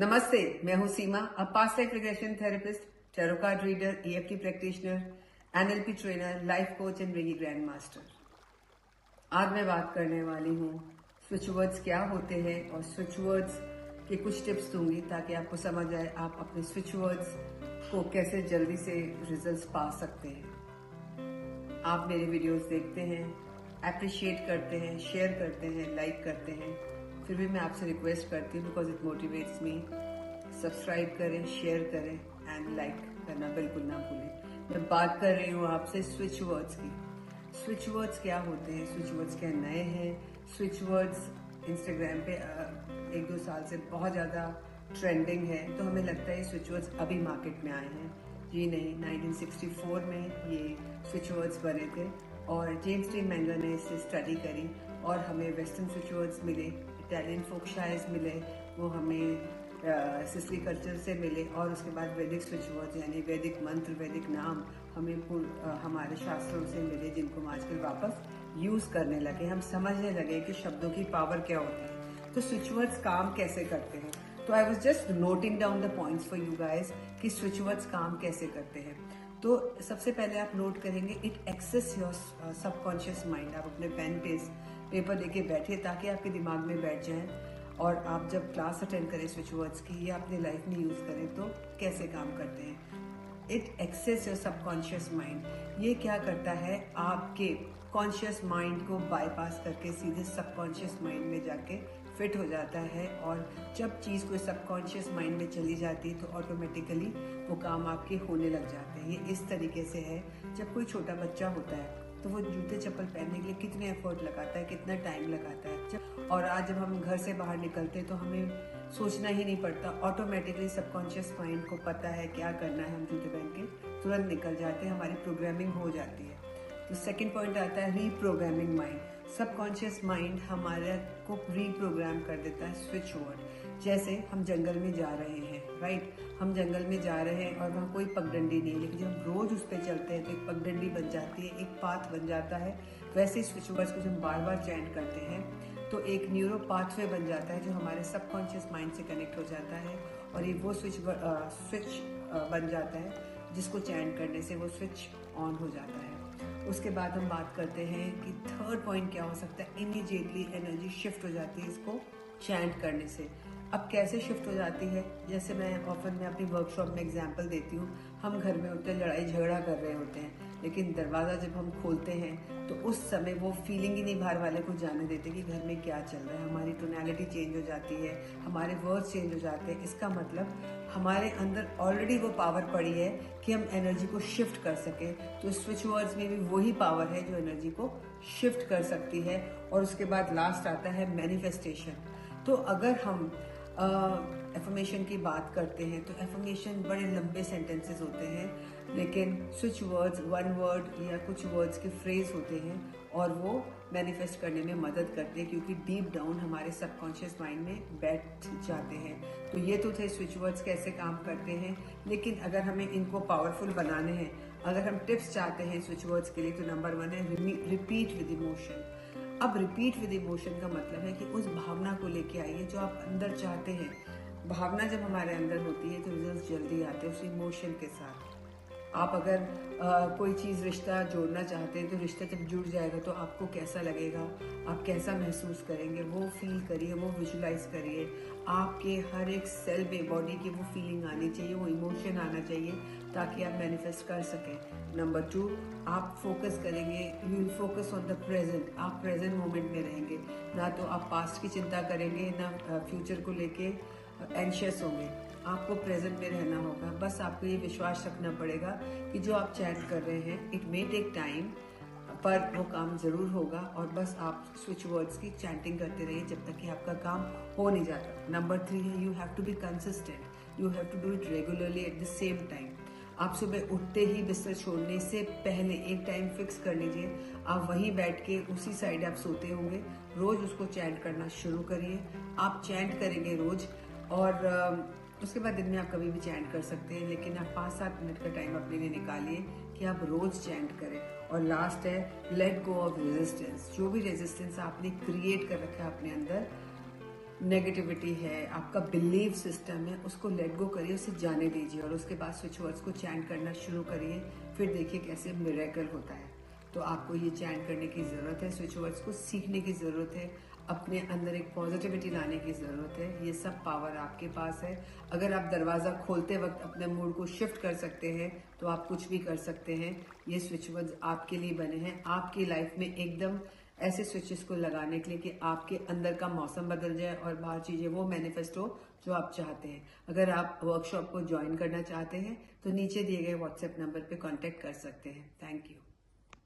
नमस्ते, मैं हूं Seema, a past life regression therapist, tarot card reader, EFT practitioner, NLP trainer, life coach and reiki grand master. आज मैं बात करने वाली हूं स्विच वर्ड्स क्या होते हैं और स्विच वर्ड्स के कुछ टिप्स दूंगी ताकि आपको समझ आए आप अपने स्विच वर्ड्स को कैसे जल्दी से रिजल्ट्स पा सकते हैं। आप मेरे वीडियोस देखते हैं, अप्रिशिएट करते हैं, शेयर करते हैं, लाइक करते हैं, फिर भी मैं आपसे रिक्वेस्ट करती हूँ because it motivates me. Subscribe करें, शेयर करें एंड लाइक करना बिल्कुल ना भूलें। मैं बात कर रही हूँ आपसे स्विच वर्ड्स की। स्विच वर्ड्स क्या होते हैं, स्विच वर्ड्स क्या नए हैं। स्विच वर्ड्स इंस्टाग्राम पे 1-2 साल से बहुत ज़्यादा ट्रेंडिंग है, तो हमें लगता है स्विच वर्ड्स अभी मार्केट में आए हैं। जी नहीं, 1964 में ये स्विच वर्ड्स बने थे और जेम्स टी मैंगर ने इसे स्टडी करी और हमें वेस्टर्न स्विच वर्ड्स मिले, इटालियन फोक शायर्स मिले, वो हमें सिसली कल्चर से मिले और उसके बाद वैदिक स्विच वर्ड्स यानी वैदिक मंत्र, वैदिक नाम हमें हमारे शास्त्रों से मिले, जिनको हम आजकल वापस यूज करने लगे। हम समझने लगे कि शब्दों की पावर क्या होती है। तो स्विच वर्ड्स काम कैसे करते हैं, तो I was just noting down the points for you guys कि स्विच वर्ड्स काम कैसे करते हैं। तो सबसे पहले आप नोट करेंगे it access your subconscious mind. आप अपने पेन पेपर लेके बैठिए ताकि आपके दिमाग में बैठ जाएं और आप जब क्लास अटेंड करें स्विच वर्ड्स की या अपनी लाइफ में यूज करें तो कैसे काम करते हैं। It access your subconscious mind. ये क्या करता है, आपके कॉन्शियस माइंड को बाईपास करके सीधे सबकॉन्शियस माइंड में जाके फिट हो जाता है और जब चीज़ कोई सबकॉन्शियस माइंड में चली जाती है तो ऑटोमेटिकली वो काम आपके होने लग जाते हैं। ये इस तरीके से है, जब कोई छोटा बच्चा होता है तो वो जूते चप्पल पहनने के लिए कितने एफर्ट लगाता है, कितना टाइम लगाता है। और आज जब हम घर से बाहर निकलते हैं तो हमें सोचना ही नहीं पड़ता, ऑटोमेटिकली सबकॉन्शियस माइंड को पता है क्या करना है, हम जूते पहन के तुरंत निकल जाते हैं, हमारी प्रोग्रामिंग हो जाती है। तो सेकंड पॉइंट आता है रीप्रोग्रामिंग माइंड। सबकॉन्शियस माइंड हमारे को रीप्रोग्राम कर देता है स्विच वर्ड। जैसे हम जंगल में जा रहे हैं, राइट, हम जंगल में जा रहे हैं और वहाँ कोई पगडंडी नहीं, लेकिन जब हम रोज उस पर चलते हैं तो एक पगडंडी बन जाती है, एक पाथ बन जाता है। वैसे स्विच वर्ड्स को जब हम बार बार चैंट करते हैं तो एक न्यूरो पाथवे बन जाता है जो हमारे सबकॉन्शियस माइंड से कनेक्ट हो जाता है और ये वो स्विच बन जाता है जिसको चैंट करने से वो स्विच ऑन हो जाता है। उसके बाद हम बात करते हैं कि थर्ड पॉइंट क्या हो सकता है। इमीडिएटली एनर्जी शिफ्ट हो जाती है इसको चैंट करने से। अब कैसे शिफ्ट हो जाती है, जैसे मैं अपनी वर्कशॉप में एग्जांपल देती हूँ। हम घर में होते लड़ाई झगड़ा कर रहे होते हैं, लेकिन दरवाज़ा जब हम खोलते हैं तो उस समय वो फीलिंग ही नहीं बाहर वाले को जाने देते कि घर में क्या चल रहा है। हमारी टोनैलिटी चेंज हो जाती है, हमारे वर्ड्स चेंज हो जाते हैं। इसका मतलब हमारे अंदर ऑलरेडी वो पावर पड़ी है कि हम एनर्जी को शिफ्ट कर सके। तो स्विच वर्ड्स में भी वही पावर है जो एनर्जी को शिफ्ट कर सकती है। और उसके बाद लास्ट आता है मैनिफेस्टेशन। तो अगर हम एफर्मेशन की बात करते हैं तो एफर्मेशन बड़े लंबे सेंटेंसेस होते हैं, लेकिन स्विच वर्ड्स वन वर्ड या कुछ वर्ड्स के फ्रेज होते हैं और वो मैनिफेस्ट करने में मदद करते हैं क्योंकि डीप डाउन हमारे सबकॉन्शियस माइंड में बैठ जाते हैं। तो ये तो थे स्विच वर्ड्स कैसे काम करते हैं, लेकिन अगर हमें इनको पावरफुल बनाने हैं, अगर हम टिप्स चाहते हैं स्विच वर्ड्स के लिए, तो नंबर 1 है रिपीट विद इमोशन। अब रिपीट विद इमोशन का मतलब है कि उस भावना को लेके आइए जो आप अंदर चाहते हैं। भावना जब हमारे अंदर होती है तो रिजल्ट जल्दी आते हैं उस इमोशन के साथ। आप अगर कोई चीज़ रिश्ता जोड़ना चाहते हैं तो रिश्ता जब जुड़ जाएगा तो आपको कैसा लगेगा, आप कैसा महसूस करेंगे, वो फील करिए, वो विजुलाइज करिए। आपके हर एक सेल में बॉडी की वो फीलिंग आनी चाहिए, वो इमोशन आना चाहिए ताकि आप मैनिफेस्ट कर सकें। नंबर 2, आप फोकस करेंगे, you will focus on the present. आप प्रेजेंट मोमेंट में रहेंगे, ना तो आप पास्ट की चिंता करेंगे ना फ्यूचर को लेके एंशियस होंगे। आपको प्रेजेंट में रहना होगा। बस आपको ये विश्वास रखना पड़ेगा कि जो आप चैट कर रहे हैं इट मे टेक टाइम, पर वो काम जरूर होगा। और बस आप स्विच वर्ड्स की चैंटिंग करते रहिए जब तक कि आपका काम हो नहीं जाता। नंबर 3 है you have to be consistent. You have to do it regularly at the same time. आप सुबह उठते ही बिस्तर छोड़ने से पहले एक टाइम फिक्स कर लीजिए, आप वहीं बैठ के उसी साइड आप सोते होंगे, रोज उसको चैंट करना शुरू करिए। आप चैंट करेंगे रोज और उसके बाद दिन में आप कभी भी चैंट कर सकते हैं, लेकिन आप 5-7 मिनट का टाइम अपने लिए निकालिए कि आप रोज चैंट करें। और लास्ट है लेट गो ऑफ रेजिस्टेंस। जो भी रेजिस्टेंस आपने क्रिएट कर रखा है अपने अंदर, नेगेटिविटी है, आपका बिलीव सिस्टम है, उसको लेट गो करिए, उसे जाने दीजिए और उसके बाद स्विच वर्ड्स को चैंट करना शुरू करिए। फिर देखिए कैसे मिरेकल होता है। तो आपको ये चैंट करने की ज़रूरत है, स्विच वर्ड्स को सीखने की ज़रूरत है, अपने अंदर एक पॉजिटिविटी लाने की ज़रूरत है। ये सब पावर आपके पास है। अगर आप दरवाज़ा खोलते वक्त अपने मूड को शिफ्ट कर सकते हैं तो आप कुछ भी कर सकते हैं। ये स्विच वर्ड्स आपके लिए बने हैं, आपकी लाइफ में एकदम ऐसे स्विचेस को लगाने के लिए कि आपके अंदर का मौसम बदल जाए और बाहर चीज़ें वो मैनिफेस्ट हो जो आप चाहते हैं। अगर आप वर्कशॉप को ज्वाइन करना चाहते हैं तो नीचे दिए गए व्हाट्सएप नंबर पे कांटेक्ट कर सकते हैं। Thank you.